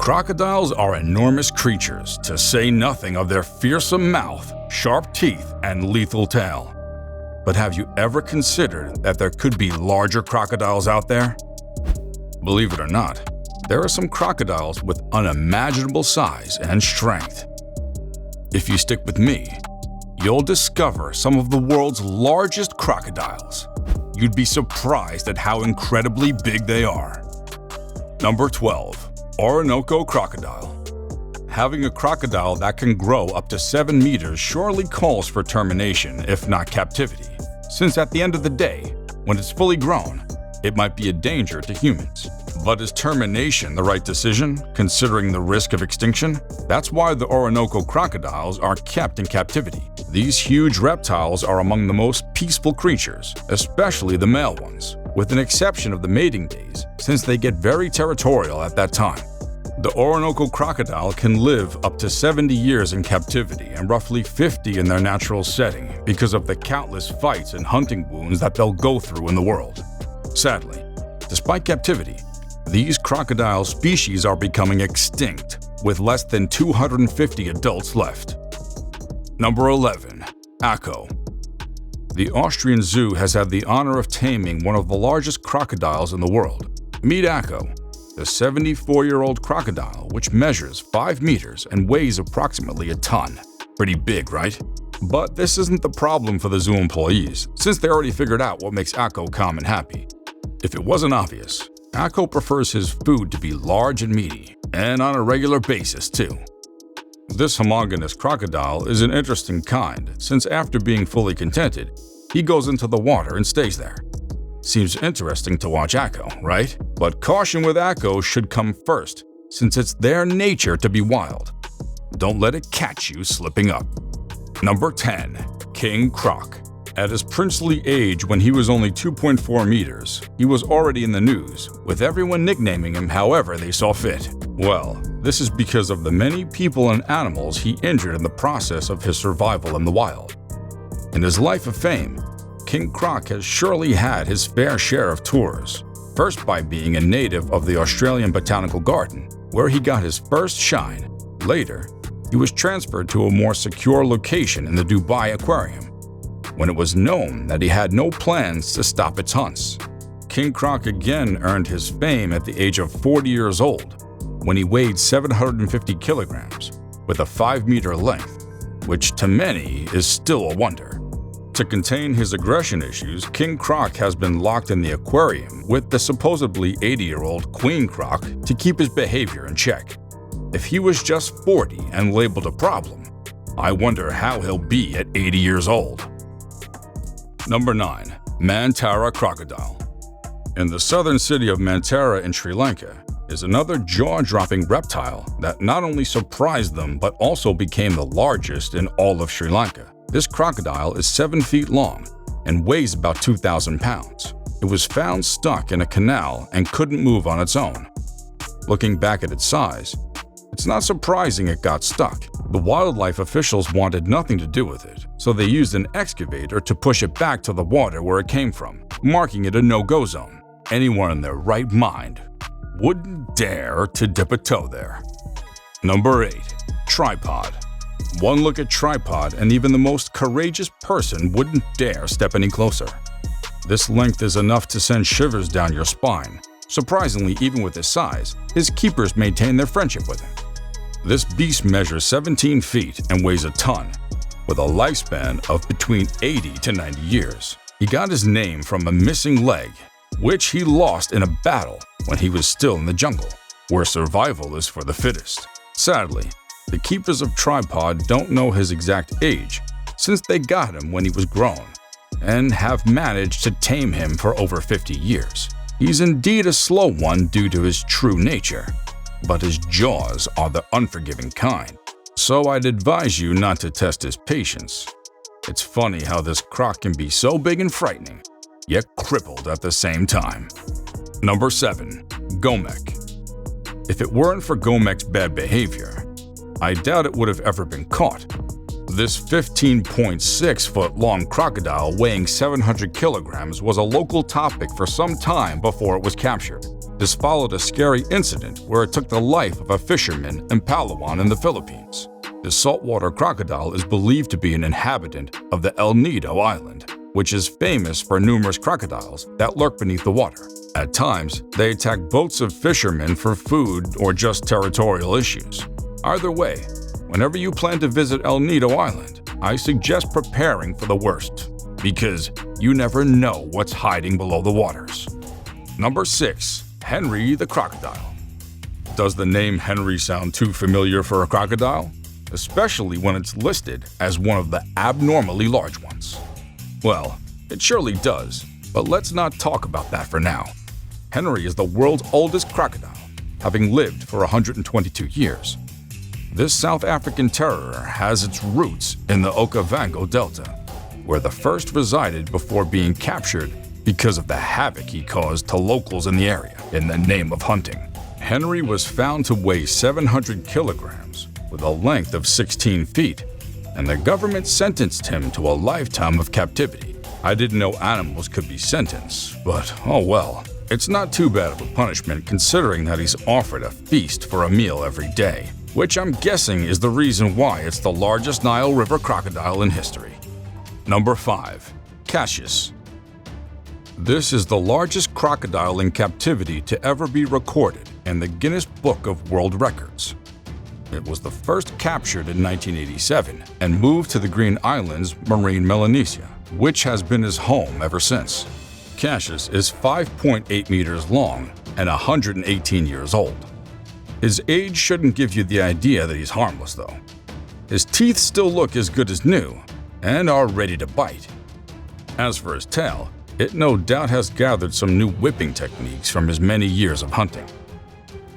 Crocodiles are enormous creatures, to say nothing of their fearsome mouth, sharp teeth, and lethal tail. But have you ever considered that there could be larger crocodiles out there? Believe it or not, there are some crocodiles with unimaginable size and strength. If you stick with me, you'll discover some of the world's largest crocodiles. You'd be surprised at how incredibly big they are. Number 12. Orinoco Crocodile. Having a crocodile that can grow up to 7 meters surely calls for termination, if not captivity, since at the end of the day, when it's fully grown, it might be a danger to humans. But is termination the right decision, considering the risk of extinction? That's why the Orinoco crocodiles are kept in captivity. These huge reptiles are among the most peaceful creatures, especially the male ones, with an exception of the mating days, since they get very territorial at that time. The Orinoco crocodile can live up to 70 years in captivity and roughly 50 in their natural setting because of the countless fights and hunting wounds that they'll go through in the world. Sadly, despite captivity, these crocodile species are becoming extinct, with less than 250 adults left. Number 11. Akko. The Austrian Zoo has had the honor of taming one of the largest crocodiles in the world. Meet Akko, the 74-year-old crocodile, which measures 5 meters and weighs approximately a ton. Pretty big, right? But this isn't the problem for the zoo employees, since they already figured out what makes Akko calm and happy. If it wasn't obvious, Akko prefers his food to be large and meaty, and on a regular basis too. This homogeneous crocodile is an interesting kind, since after being fully contented, he goes into the water and stays there. Seems interesting to watch Akko, right? But caution with Akko should come first, since it's their nature to be wild. Don't let it catch you slipping up. Number 10. King Croc. At his princely age, when he was only 2.4 meters, he was already in the news, with everyone nicknaming him however they saw fit. Well, this is because of the many people and animals he injured in the process of his survival in the wild. In his life of fame, King Croc has surely had his fair share of tours, first by being a native of the Australian Botanical Garden, where he got his first shine. Later, he was transferred to a more secure location in the Dubai Aquarium, when it was known that he had no plans to stop its hunts. King Croc again earned his fame at the age of 40 years old, when he weighed 750 kilograms, with a 5-meter length, which to many is still a wonder. To contain his aggression issues, King Croc has been locked in the aquarium with the supposedly 80-year-old Queen Croc to keep his behavior in check. If he was just 40 and labeled a problem, I wonder how he'll be at 80 years old. Number 9. MATARA Crocodile. In the southern city of MATARA in Sri Lanka is another jaw-dropping reptile that not only surprised them but also became the largest in all of Sri Lanka. This crocodile is 7 feet long and weighs about 2,000 pounds. It was found stuck in a canal and couldn't move on its own. Looking back at its size, it's not surprising it got stuck. The wildlife officials wanted nothing to do with it, so they used an excavator to push it back to the water where it came from, marking it a no-go zone. Anyone in their right mind wouldn't dare to dip a toe there. Number 8. Tripod. One look at Tripod and even the most courageous person wouldn't dare step any closer. This length is enough to send shivers down your spine. Surprisingly, even with his size, his keepers maintain their friendship with him. This beast measures 17 feet and weighs a ton, with a lifespan of between 80 to 90 years. He got his name from a missing leg, which he lost in a battle when he was still in the jungle, where survival is for the fittest. Sadly, the keepers of Tripod don't know his exact age, since they got him when he was grown, and have managed to tame him for over 50 years. He's indeed a slow one due to his true nature, but his jaws are the unforgiving kind, so I'd advise you not to test his patience. It's funny how this croc can be so big and frightening, yet crippled at the same time. Number 7. Gomek. If it weren't for Gomek's bad behavior, I doubt it would have ever been caught. This 15.6-foot-long crocodile weighing 700 kilograms was a local topic for some time before it was captured. This followed a scary incident where it took the life of a fisherman in Palawan in the Philippines. The saltwater crocodile is believed to be an inhabitant of the El Nido Island, which is famous for numerous crocodiles that lurk beneath the water. At times, they attack boats of fishermen for food or just territorial issues. Either way, whenever you plan to visit El Nido Island, I suggest preparing for the worst, because you never know what's hiding below the waters. Number 6. Henry the Crocodile. Does the name Henry sound too familiar for a crocodile? Especially when it's listed as one of the abnormally large ones. Well, it surely does, but let's not talk about that for now. Henry is the world's oldest crocodile, having lived for 122 years. This South African terror has its roots in the Okavango Delta, where the first resided before being captured because of the havoc he caused to locals in the area in the name of hunting. Henry was found to weigh 700 kilograms with a length of 16 feet, and the government sentenced him to a lifetime of captivity. I didn't know animals could be sentenced, but oh well. It's not too bad of a punishment considering that he's offered a feast for a meal every day, which I'm guessing is the reason why it's the largest Nile River crocodile in history. Number 5. CASSIUS. This is the largest crocodile in captivity to ever be recorded in the Guinness Book of World Records. It was the first captured in 1987 and moved to the Green Islands, Marine Melanesia, which has been his home ever since. CASSIUS is 5.8 meters long and 118 years old. His age shouldn't give you the idea that he's harmless, though. His teeth still look as good as new and are ready to bite. As for his tail, it no doubt has gathered some new whipping techniques from his many years of hunting.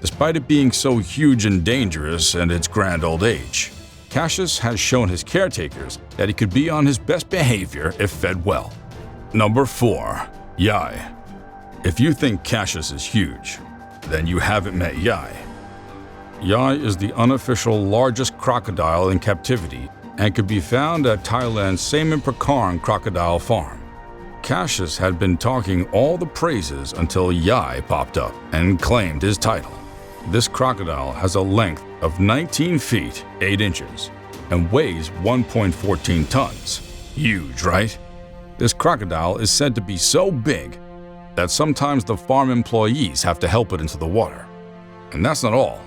Despite it being so huge and dangerous and its grand old age, CASSIUS has shown his caretakers that he could be on his best behavior if fed well. Number 4. Yai. If you think CASSIUS is huge, then you haven't met Yai. Yai is the unofficial largest crocodile in captivity and could be found at Thailand's Saemin Prakarn Crocodile Farm. CASSIUS had been talking all the praises until Yai popped up and claimed his title. This crocodile has a length of 19 feet 8 inches and weighs 1.14 tons. Huge, right? This crocodile is said to be so big that sometimes the farm employees have to help it into the water. And that's not all.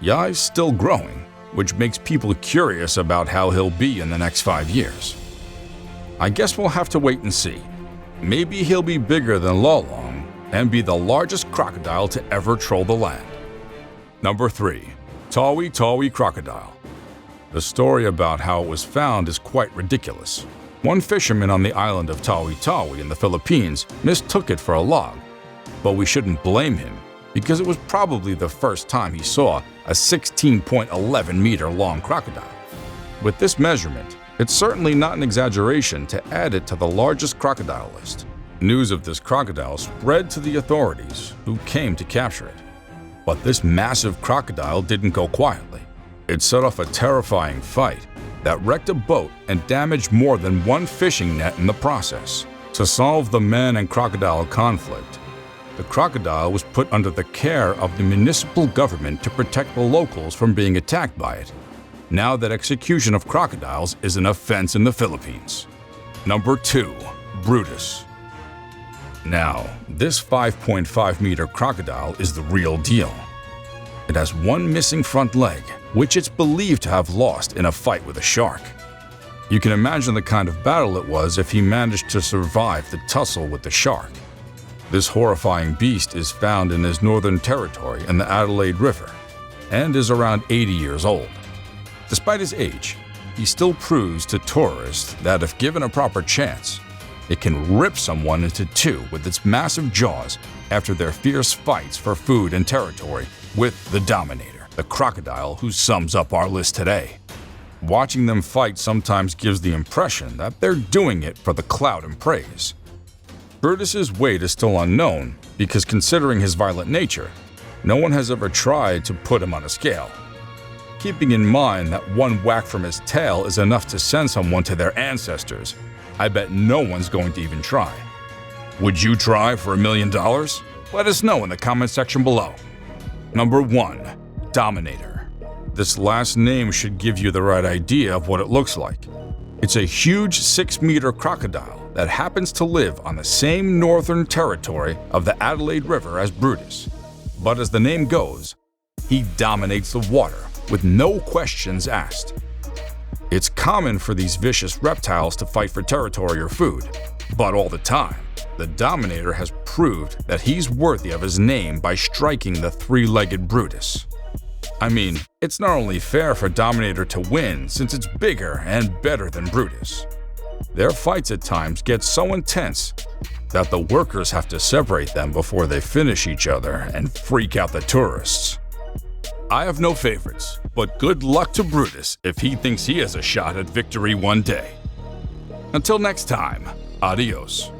Yai's still growing, which makes people curious about how he'll be in the next 5 years. I guess we'll have to wait and see. Maybe he'll be bigger than Lolong and be the largest crocodile to ever troll the land. Number 3. TAWI crocodile. The story about how it was found is quite ridiculous. One fisherman on the island of TAWI in the Philippines mistook it for a log, but we shouldn't blame him because it was probably the first time he saw a 16.11 meter long crocodile. With this measurement, it's certainly not an exaggeration to add it to the largest crocodile list. News of this crocodile spread to the authorities, who came to capture it. But this massive crocodile didn't go quietly. It set off a terrifying fight that wrecked a boat and damaged more than one fishing net in the process. To solve the man and crocodile conflict, the crocodile was put under the care of the municipal government to protect the locals from being attacked by it, now that execution of crocodiles is an offense in the Philippines. Number 2. Brutus. Now, this 5.5 meter crocodile is the real deal. It has one missing front leg, which it's believed to have lost in a fight with a shark. You can imagine the kind of battle it was if he managed to survive the tussle with the shark. This horrifying beast is found in his northern territory in the Adelaide River and is around 80 years old. Despite his age, he still proves to tourists that if given a proper chance, it can rip someone into two with its massive jaws after their fierce fights for food and territory with the Dominator, the crocodile who sums up our list today. Watching them fight sometimes gives the impression that they're doing it for the clout and praise. Brutus's weight is still unknown because, considering his violent nature, no one has ever tried to put him on a scale. Keeping in mind that one whack from his tail is enough to send someone to their ancestors, I bet no one's going to even try. Would you try for $1 million? Let us know in the comment section below. Number 1. Dominator. This last name should give you the right idea of what it looks like. It's a huge 6-meter crocodile that happens to live on the same northern territory of the Adelaide River as Brutus. But as the name goes, he dominates the water with no questions asked. It's common for these vicious reptiles to fight for territory or food, but all the time, the Dominator has proved that he's worthy of his name by striking the 3-legged Brutus. I mean, it's not only fair for Dominator to win since it's bigger and better than Brutus. Their fights at times get so intense that the workers have to separate them before they finish each other and freak out the tourists. I have no favorites, but good luck to Brutus if he thinks he has a shot at victory one day. Until next time, adios.